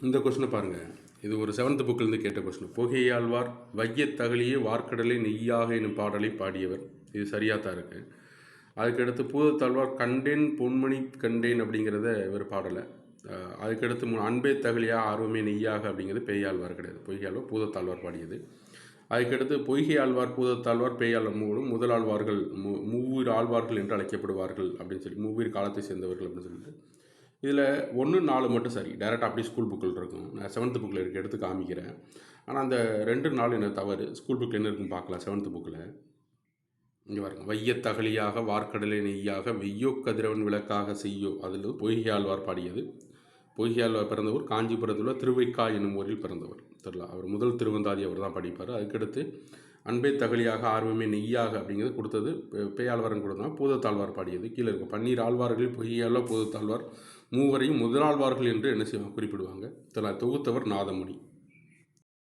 இந்த கொஸ்டினை பாருங்கள். இது ஒரு 7th புக்கிலேருந்து கேட்ட கொஸ்டின். பொய்கையாழ்வார் வையத் தகழியே வார்க்கடலை நெய்யாக எனும் பாடலை பாடியவர். இது சரியாக தான் இருக்குது. அதுக்கடுத்து பூதத்தாழ்வார் கண்டேன் பொன்மணி கண்டேன் அப்படிங்கிறத இவர் பாடலை. அதுக்கடுத்து அன்பே தகழியா ஆர்வமே நெய்யாக அப்படிங்கிறது பேயாழ்வார் கிடையாது. பொய்கையாழ்வார் பூதத்தாழ்வார் பாடியது. அதுக்கடுத்து பொய்கை ஆழ்வார் பூதத்தாழ்வார் பேயாழ்வார் முதலாழ்வார்கள் மூவீர் ஆழ்வார்கள் என்று அழைக்கப்படுவார்கள் அப்படின்னு சொல்லி மூவீர் காலத்தை சேர்ந்தவர்கள் அப்படின்னு சொல்லிட்டு இதில் 1, 4 மட்டும் சரி. டைரெக்டாக அப்படியே ஸ்கூல் புக்கில் இருக்கும். நான் 7th புக்கில் இருக்க எடுத்து காமிக்கிறேன். ஆனால் அந்த 2, 4 என்ன தவறு. ஸ்கூல் புக்கில் என்ன இருக்குன்னு பார்க்கலாம். 7th புக்கில் இங்கே பாருங்க. வையத்தகலியாக வார்க்கடலை நெய்யாக வெய்யோ கதிரவன் விளக்காக செய்யோ. அதில் பொய்கை ஆழ்வார் பாடியது. பொய்கை ஆழ்வார் பிறந்தவர் காஞ்சிபுரத்தில் உள்ள திருவைக்கா என்னும் ஊரில் பிறந்தவர். தெரியல, அவர் முதல் திருவந்தாதி அவர் தான் படிப்பார். அதுக்கடுத்து அன்பே தகலியாக ஆர்வமே நெய்யாக அப்படிங்கிறது கொடுத்தது பேயாழ்வாரன் கொடுத்தாங்க. பூதத்தாழ்வார் பாடியது. கீழே இருக்கும் 12 ஆழ்வார்கள் பொய்கையாழ்வார் பூதத்தாழ்வார் மூவரையும் முதலாழ்வார்கள் என்று என்ன செய்வாங்க குறிப்பிடுவாங்க. தொகுத்தவர் நாதமுனி.